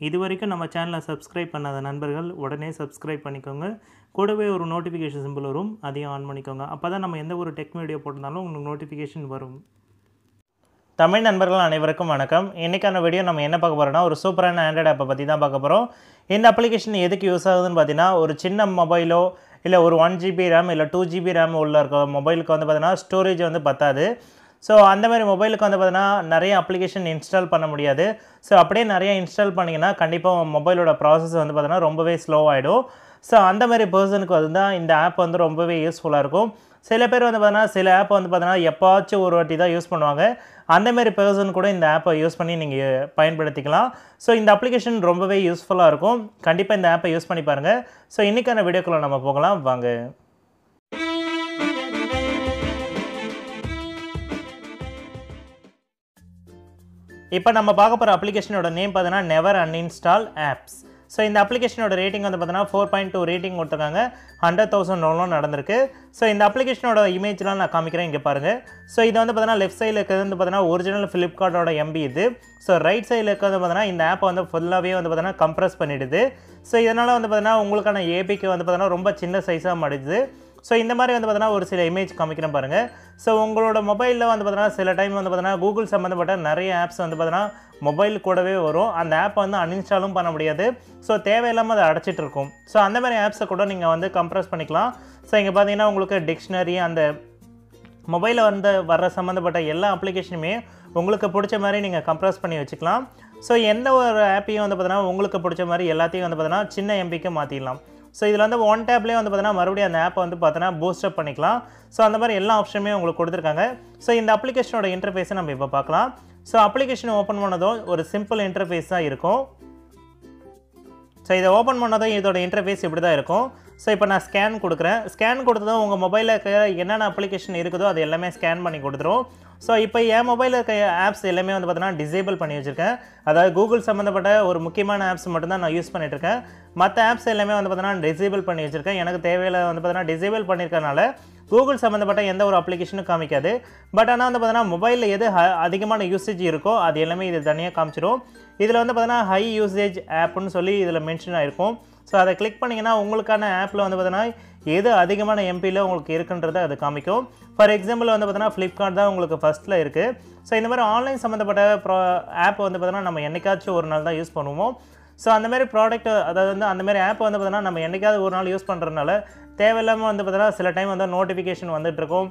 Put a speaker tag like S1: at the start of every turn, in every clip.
S1: இதுவரைக்கும் நம்ம சேனலை சப்ஸ்கிரைப் பண்ணாத நண்பர்கள் உடனே சப்ஸ்கிரைப் பண்ணிக்கோங்க. கூடவே ஒரு நோட்டிஃபிகேஷன் சிம்பிள் வரும், அதையும் ஆன் பண்ணிக்கோங்க. அப்போ தான் நம்ம எந்த ஒரு டெக் வீடியோ போட்டிருந்தாலும் உங்களுக்கு நோட்டிஃபிகேஷன் வரும். தமிழ் நண்பர்கள் அனைவருக்கும் வணக்கம். இன்றைக்கான வீடியோ நம்ம என்ன பார்க்க போகிறோம்னா, ஒரு சூப்பரான ஆண்ட்ராய்டு ஆப்பை பற்றி தான் பார்க்க போகிறோம். இந்த அப்ளிகேஷன் எதுக்கு யூஸ் ஆகுதுன்னு பார்த்தீங்கன்னா, ஒரு சின்ன மொபைலோ இல்லை ஒரு 1GB ரேம் இல்லை 2GB ரேம் உள்ள இருக்க மொபைலுக்கு வந்து பார்த்தீங்கன்னா ஸ்டோரேஜ் வந்து பத்தாது. ஸோ அந்த மாதிரி மொபைலுக்கு வந்து பார்த்தீங்கன்னா நிறைய அப்ளிகேஷன் இன்ஸ்டால் பண்ண முடியாது. ஸோ அப்படியே நிறைய இன்ஸ்டால் பண்ணிங்கன்னா கண்டிப்பாக மொபைலோட ப்ராசஸ் வந்து பார்த்தீங்கன்னா ரொம்பவே ஸ்லோவாகிடும். ஸோ அந்த மாதிரி பர்சனுக்கு வந்து தான் இந்த ஆப் வந்து ரொம்பவே யூஸ்ஃபுல்லாக இருக்கும். சில பேர் வந்து பார்த்தீங்கன்னா சில ஆப் வந்து பார்த்தீங்கன்னா எப்போச்சும் ஒரு வாட்டி தான் யூஸ் பண்ணுவாங்க. அந்தமாரி பர்சன் கூட இந்த ஆப்பை யூஸ் பண்ணி நீங்கள் பயன்படுத்திக்கலாம். ஸோ இந்த அப்ளிகேஷன் ரொம்பவே யூஸ்ஃபுல்லாக இருக்கும். கண்டிப்பாக இந்த ஆப்பை யூஸ் பண்ணி பாருங்கள். ஸோ இன்றைக்கான வீடியோக்குள்ளே நம்ம போகலாம் வாங்க. இப்போ நம்ம பார்க்க போகிற அப்ளிகேஷனோட நேம் பார்த்தீங்கன்னா நெவர் அன்இன்ஸ்டால் ஆப்ஸ். ஸோ இந்த அப்ளிகேஷனோட ரேட்டிங் வந்து பார்த்தீங்கன்னா 4.2 ரேட்டிங் கொடுத்துருக்காங்க. 100,000 டவுன்லோட் நடந்திருக்கு. ஸோ இந்த அப்ளிகேஷனோட இமேஜ்லாம் நான் காமிக்கிறேன், இங்கே பாருங்கள். ஸோ இது வந்து பார்த்தீங்கன்னா லெஃப்ட் சைடில் இருக்கிறது வந்து பார்த்தீங்கன்னா ஒரிஜினல் ஃப்ளிப்கார்ட்டோட எம்பி இது. ஸோ ரைட் சைடில் இருக்கிறது பார்த்தீங்கன்னா இந்த ஆப்பை வந்து ஃபுல்லாகவே வந்து பார்த்தீங்கன்னா கம்ப்ரஸ் பண்ணிடுது. ஸோ இதனால் வந்து பார்த்தீங்கன்னா உங்களுக்கான ஏபிக்கு வந்து பார்த்தீங்கன்னா ரொம்ப சின்ன சைஸாக மாறிடுது. ஸோ இந்த மாதிரி வந்து பார்த்தீங்கன்னா ஒரு சில இமேஜ் காமிக்கிறேன் பாருங்கள். ஸோ உங்களோட மொபைலில் வந்து பார்த்தீங்கன்னா சில டைம் வந்து பார்த்தீங்கன்னா கூகுள் சம்மந்தப்பட்ட நிறைய ஆப்ஸ் வந்து பார்த்தீங்கன்னா மொபைல் கூடவே வரும். அந்த ஆப்பை வந்து அன்இன்ஸ்டாலும் பண்ண முடியாது. ஸோ தேவையில்லாமல் அதை அடைச்சிட்டு இருக்கும். ஸோ அந்த மாதிரி ஆப்ஸை கூட நீங்கள் வந்து கம்ப்ரஸ் பண்ணிக்கலாம். ஸோ இங்கே பார்த்தீங்கன்னா உங்களுக்கு டிக்ஷனரி, அந்த மொபைலில் வந்து வர்ற சம்மந்தப்பட்ட எல்லா அப்ளிகேஷனுமே உங்களுக்கு பிடிச்ச மாதிரி நீங்கள் கம்ப்ரஸ் பண்ணி வச்சுக்கலாம். ஸோ எந்த ஒரு ஆப்பையும் வந்து பார்த்தீங்கன்னா உங்களுக்கு பிடிச்ச மாதிரி எல்லாத்தையும் வந்து பார்த்தீங்கன்னா சின்ன எம்பிக்கு மாற்றிடலாம். ஸோ இதில் வந்து ஒன் டேப்லேயே வந்து பார்த்தீங்கன்னா மறுபடியும் அந்த ஆப்பை வந்து பார்த்தீங்கன்னா பூஸ்டப் பண்ணிக்கலாம். ஸோ அந்த மாதிரி எல்லா ஆப்ஷனுமே உங்களுக்கு கொடுத்துருக்காங்க. ஸோ இந்த அப்ளிகேஷனோட இன்டர்ஃபேஸை நம்ம இப்போ பார்க்கலாம். ஸோ அப்ளிகேஷன் ஓப்பன் பண்ணதும் ஒரு சிம்பிள் இன்டர்ஃபேஸ் தான் இருக்கும். ஸோ இதை ஓப்பன் பண்ணதும் இதோட இன்டர்ஃபேஸ் இப்படி தான் இருக்கும். ஸோ இப்போ நான் ஸ்கேன் கொடுக்குறேன். ஸ்கேன் கொடுத்ததும் உங்கள் மொபைலில் இருக்க என்னென்ன அப்ளிகேஷன் இருக்குதோ அது எல்லாமே ஸ்கேன் பண்ணி கொடுத்துரும். ஸோ இப்போ என் மொபைலில் இருக்க ஆப்ஸ் எல்லாமே வந்து பார்த்தீங்கன்னா டிசேபிள் பண்ணி வச்சுருக்கேன். அதாவது கூகுள் சம்மந்தப்பட்ட ஒரு முக்கியமான ஆப்ஸ் மட்டும்தான் நான் யூஸ் பண்ணிட்டுருக்கேன். மற்ற ஆப்ஸ் எல்லாமே வந்து பார்த்தீங்கன்னா டிசேபிள் பண்ணி வச்சுருக்கேன். எனக்கு தேவையில்லை வந்து பார்த்தீங்கன்னா டிசேபிள் பண்ணியிருக்கனால கூகுள் சம்மந்தப்பட்ட எந்த ஒரு அப்ளிகேஷனும் காமிக்காது. பட் ஆனால் வந்து பார்த்தீங்கன்னா மொபைலில் எது அதிகமான யூசேஜ் இருக்கோ அது எல்லாமே இது தனியாக காமிச்சிடும். இதில் வந்து பார்த்தீங்கன்னா ஹை யூசேஜ் ஆப்னு சொல்லி இதில் மென்ஷன் ஆகிருக்கும். ஸோ அதை கிளிக் பண்ணிங்கன்னா உங்களுக்கான ஆப்பில் வந்து பார்த்தீங்கன்னா எது அதிகமான எம்பியில் உங்களுக்கு இருக்குன்றதை அது காமிக்கும். ஃபார் எக்ஸாம்பிள் வந்து பார்த்தீங்கன்னா ஃப்ளிப்கார்ட் தான் உங்களுக்கு ஃபஸ்ட்டில் இருக்குது. ஸோ இந்த மாதிரி ஆன்லைன் சம்மந்தப்பட்ட ஆப் வந்து பார்த்தீங்கன்னா நம்ம என்றைக்காச்சும் ஒரு நாள் தான் யூஸ் பண்ணுவோம். ஸோ அந்தமாரி ப்ராடக்ட், அதாவது வந்து அந்தமாரி ஆப் வந்து பார்த்தீங்கன்னா நம்ம என்றைக்காவது ஒரு நாள் யூஸ் பண்ணுறதுனால தேவையில்லாமல் வந்து பார்த்தீங்கன்னா சில டைம் வந்து நோட்டிஃபிகேஷன் வந்துட்டுருக்கும்.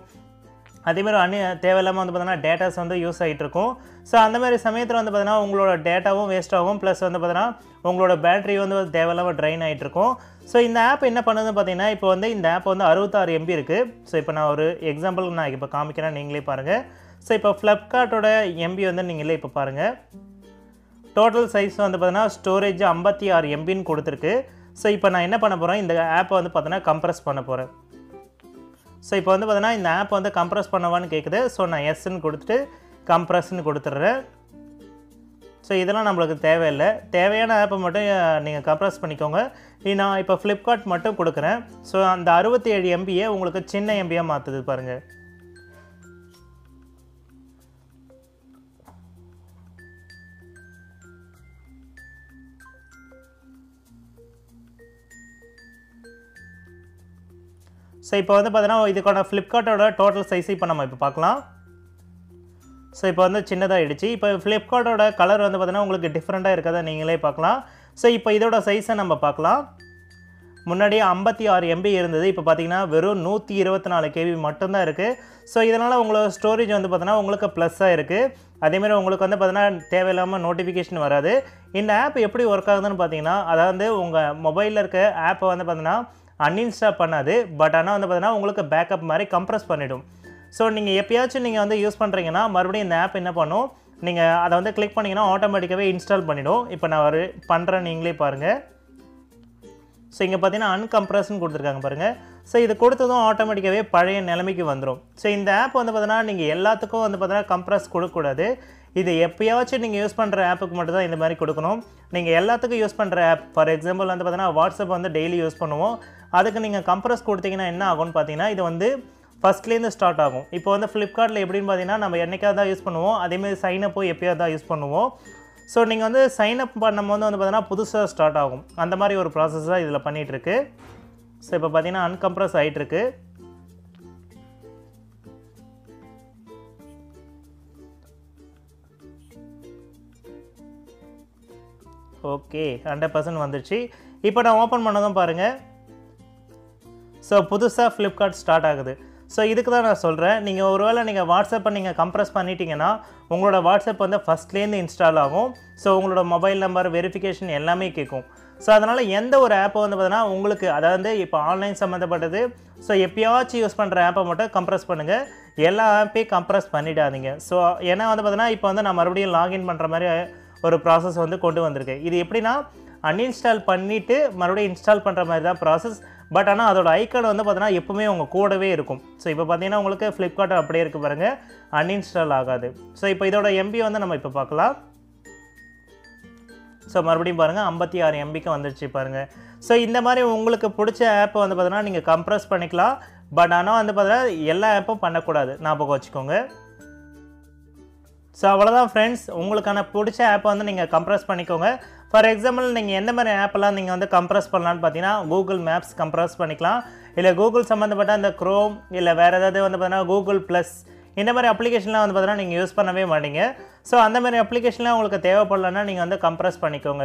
S1: அதேமாதிரி தேவையில்லாமல் வந்து பார்த்தீங்கன்னா டேட்டாஸ் வந்து யூஸ் ஆகிட்டுருக்கும். ஸோ அந்தமாதிரி சமயத்தில் வந்து பார்த்தீங்கன்னா உங்களோட டேட்டாவும் வேஸ்ட் ஆகும். ப்ளஸ் வந்து பார்த்தீங்கன்னா உங்களோட பேட்டரி வந்து தேவையில்லாமல் ட்ரைன் ஆகிட்டுருக்கும். ஸோ இந்த ஆப் என்ன பண்ணுதுன்னு பார்த்தீங்கன்னா, இப்போ வந்து இந்த ஆப் வந்து 66 MB இருக்குது. ஸோ இப்போ நான் ஒரு எக்ஸாம்பிளுக்கு நான் இப்போ காமிக்கிறேன், நீங்களே பாருங்கள். ஸோ இப்போ ஃப்ளிப்கார்ட்டோட எம்பி வந்து நீங்களே இப்போ பாருங்கள். டோட்டல் சைஸ் வந்து பார்த்தீங்கன்னா ஸ்டோரேஜ் 56 MBன்னு கொடுத்துருக்கு. ஸோ இப்போ நான் என்ன பண்ண போகிறேன், இந்த ஆப்பை வந்து பார்த்தீங்கன்னா கம்ப்ரஸ் பண்ண போகிறேன். ஸோ இப்போ வந்து பார்த்தீங்கன்னா இந்த ஆப் வந்து கம்ப்ரஸ் பண்ணவான்னு கேட்குது. ஸோ நான் எஸ்ன்னு கொடுத்துட்டு கம்ப்ரஸ்ன்னு கொடுத்துட்றேன். ஸோ இதெல்லாம் நம்மளுக்கு தேவையில்லை. தேவையான ஆப்பை மட்டும் நீங்கள் கம்ப்ரஸ் பண்ணிக்கோங்க. நான் இப்போ ஃப்ளிப்கார்ட் மட்டும் கொடுக்குறேன். ஸோ அந்த 67 MBயை உங்களுக்கு சின்ன எம்பியாக மாற்றுது பாருங்கள். ஸோ இப்போ வந்து பார்த்தீங்கன்னா இதுக்கான ஃப்ளிப்கார்ட்டோட டோட்டல் சைஸ் இப்போ நம்ம இப்போ பார்க்கலாம். ஸோ இப்போ வந்து சின்னதாகிடுச்சு. இப்போ ஃப்ளிப்கார்ட்டோட கலர் வந்து பார்த்தீங்கன்னா உங்களுக்கு டிஃப்ரெண்ட்டாக இருக்கிறத நீங்களே பார்க்கலாம். ஸோ இப்போ இதோட சைஸை நம்ம பார்க்கலாம். முன்னாடியே 56 MB இருந்தது. இப்போ பார்த்தீங்கன்னா வெறும் 124 KB மட்டும்தான் இருக்குது. ஸோ இதனால் உங்களோட ஸ்டோரேஜ் வந்து பார்த்தீங்கன்னா உங்களுக்கு ப்ளஸ்ஸாக இருக்குது. அதேமாதிரி உங்களுக்கு வந்து பார்த்தீங்கன்னா தேவையில்லாமல் நோட்டிஃபிகேஷன் வராது. இந்த ஆப் எப்படி ஒர்க் ஆகுதுன்னு பார்த்தீங்கன்னா, அதாவது உங்கள் மொபைலில் இருக்க ஆப்பை வந்து பார்த்தீங்கன்னா அன்இன்ஸ்டால் பண்ணாது. பட் ஆனால் வந்து பார்த்தீங்கன்னா உங்களுக்கு பேக்கப் மாதிரி கம்ப்ரஸ் பண்ணிவிடும். ஸோ நீங்கள் எப்போயாச்சும் நீங்கள் வந்து யூஸ் பண்ணுறீங்கன்னா மறுபடியும் இந்த ஆப் என்ன பண்ணும், நீங்கள் அதை வந்து கிளிக் பண்ணிங்கன்னா ஆட்டோமேட்டிக்காகவே இன்ஸ்டால் பண்ணிவிடும். இப்போ நான் ஒரு பண்ணுறேன், நீங்களே பாருங்கள். ஸோ இங்கே பார்த்தீங்கன்னா அன்கம்ப்ரஸ்ன்னு கொடுத்துருக்காங்க பாருங்கள். ஸோ இது கொடுத்ததும் ஆட்டோமேட்டிக்காகவே பழைய நிலைமைக்கு வந்துடும். ஸோ இந்த ஆப் வந்து பார்த்தீங்கன்னா நீங்கள் எல்லாத்துக்கும் வந்து பார்த்தீங்கன்னா கம்ப்ரஸ் கொடுக்கக்கூடாது. இது எப்போயாச்சும் நீங்கள் யூஸ் பண்ணுற ஆப்புக்கு மட்டும் தான் இந்த மாதிரி கொடுக்கணும். நீங்கள் எல்லாத்துக்கும் யூஸ் பண்ணுற ஆப், ஃபார் எக்ஸாம்பிள் வந்து பார்த்தீங்கன்னா வாட்ஸ்அப் வந்து டெய்லி யூஸ் பண்ணுவோம். அதுக்கு நீங்கள் கம்ப்ரஸ் கொடுத்தீங்கன்னா என்ன ஆகும்னு பார்த்தீங்கன்னா, இது வந்து ஃபஸ்ட்லேருந்து ஸ்டார்ட் ஆகும். இப்போ வந்து ஃப்ளிப்கார்ட்டில் எப்படின்னு பார்த்தீங்கன்னா நம்ம என்றைக்காவது தான் யூஸ் பண்ணுவோம். அதேமாதிரி சைனப்போ எப்போயாவது தான் யூஸ் பண்ணுவோம். ஸோ நீங்கள் வந்து சைன் அப் பண்ணும்போது வந்து பார்த்தீங்கன்னா புதுசாக ஸ்டார்ட் ஆகும். அந்த மாதிரி ஒரு ப்ராசஸ் தான் இதில் பண்ணிகிட்ருக்கு. ஸோ இப்போ பார்த்தீங்கன்னா அன்கம்ப்ரஸ் ஆகிட்டுருக்கு. ஓகே 100% வந்துடுச்சு. இப்போ நான் ஓப்பன் பண்ணதும் பாருங்கள். ஸோ புதுசாக ஃப்ளிப்கார்ட் ஸ்டார்ட் ஆகுது. ஸோ இதுக்கு தான் நான் சொல்கிறேன், நீங்கள் ஒருவேளை நீங்கள் வாட்ஸ்அப்பை நீங்கள் கம்ப்ரஸ் பண்ணிட்டீங்கன்னா உங்களோட வாட்ஸ்அப் வந்து ஃபஸ்ட்லேருந்து இன்ஸ்டால் ஆகும். ஸோ உங்களோட மொபைல் நம்பர் வெரிஃபிகேஷன் எல்லாமே கேட்கும். ஸோ அதனால் எந்த ஒரு ஆப்பை வந்து பார்த்தீங்கன்னா உங்களுக்கு அதாவது இப்போ ஆன்லைன் சம்மந்தப்பட்டது ஸோ எப்பயாச்சும் யூஸ் பண்ணுற ஆப்பை மட்டும் கம்ப்ரஸ் பண்ணுங்கள். எல்லா ஆப்பையும் கம்ப்ரஸ் பண்ணிடாதீங்க. ஸோ ஏன்னா வந்து பார்த்தீங்கன்னா இப்போ வந்து நான் மறுபடியும் லாகின் பண்ணுற மாதிரி ஒரு ப்ராசஸ் வந்து கொண்டு வந்திருக்கேன். இது எப்படின்னா அன்இன்ஸ்டால் பண்ணிவிட்டு மறுபடியும் இன்ஸ்டால் பண்ணுற மாதிரி தான் ப்ராசஸ். பட் ஆனால் அதோட ஐக்கான் வந்து பார்த்தீங்கன்னா எப்பவுமே உங்கள் கூடவே இருக்கும். ஸோ இப்போ பார்த்தீங்கன்னா உங்களுக்கு ஃப்ளிப்கார்ட் அப்படியே இருக்குது பாருங்கள், அன்இன்ஸ்டால் ஆகாது. ஸோ இப்போ இதோட எம்பி வந்து நம்ம இப்போ பார்க்கலாம். ஸோ மறுபடியும் பாருங்கள் 56 MBக்கு வந்துடுச்சு பாருங்கள். ஸோ இந்த மாதிரி உங்களுக்கு பிடிச்ச ஆப்பை வந்து பார்த்தீங்கன்னா நீங்கள் கம்ப்ரஸ் பண்ணிக்கலாம். பட் ஆனால் வந்து பார்த்தீங்கன்னா எல்லா ஆப்பும் பண்ணக்கூடாது, ஞாபகம் வச்சுக்கோங்க. ஸோ அவ்வளோதான் ஃப்ரெண்ட்ஸ், உங்களுக்கான பிடிச்ச ஆப்பை வந்து நீங்கள் கம்ப்ரஸ் பண்ணிக்கோங்க. ஃபார் எக்ஸாம்பிள் நீங்கள் எந்த மாதிரி ஆப்பெல்லாம் நீங்கள் வந்து கம்ப்ரஸ் பண்ணலான்னு பார்த்தீங்கன்னா கூகுள் மேப்ஸ் கம்ப்ரஸ் பண்ணிக்கலாம். இல்லை கூகுள் சம்மந்தப்பட்ட அந்த க்ரோம் இல்லை வேறு ஏதாவது வந்து பார்த்தீங்கன்னா கூகுள் ப்ளஸ் இந்த மாதிரி அப்ளிகேஷன்லாம் வந்து பார்த்தீங்கன்னா நீங்கள் யூஸ் பண்ணவே மாட்டீங்க. ஸோ அந்த மாதிரி அப்ளிகேஷன்லாம் உங்களுக்கு தேவைப்படலைன்னா நீங்கள் வந்து கம்ப்ரஸ் பண்ணிக்கோங்க.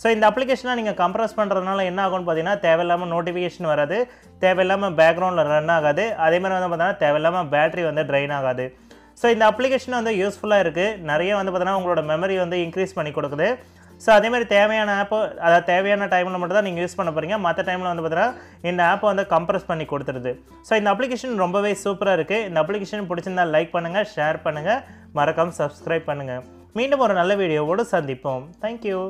S1: ஸோ இந்த அப்ளிகேஷன்லாம் நீங்கள் கம்ப்ரஸ் பண்ணுறதுனால என்ன ஆகும்னு பார்த்தீங்கன்னா தேவையில்லாமல் நோட்டிஃபிகேஷன் வராது, தேவையில்லாமல் பேக்ரவுண்டில் ரன் ஆகாது, அதே மாதிரி வந்து பார்த்தீங்கன்னா தேவையில்லாமல் பேட்டரி வந்து ட்ரைன் ஆகாது. ஸோ இந்த அப்ளிகேஷன் வந்து யூஸ்ஃபுல்லாக இருக்குது. நிறைய வந்து பார்த்தீங்கன்னா உங்களோட மெமரி வந்து இன்க்ரீஸ் பண்ணி கொடுக்குது. ஸோ அதேமாதிரி தேவையான ஆப்போ அதாவது தேவையான டைமில் மட்டும் தான் நீங்கள் யூஸ் பண்ண போகிறீங்க. மற்ற டைமில் வந்து பார்த்தீங்கன்னா இந்த ஆப்பை வந்து கம்ப்ரஸ் பண்ணி கொடுத்துருது. ஸோ இந்த அப்ளிகேஷன் ரொம்பவே சூப்பராக இருக்குது. இந்த அப்ளிகேஷன் பிடிச்சிருந்தால் லைக் பண்ணுங்கள், ஷேர் பண்ணுங்கள், மறக்காமல் சப்ஸ்கிரைப் பண்ணுங்கள். மீண்டும் ஒரு நல்ல வீடியோவோடு சந்திப்போம். தேங்க்யூ.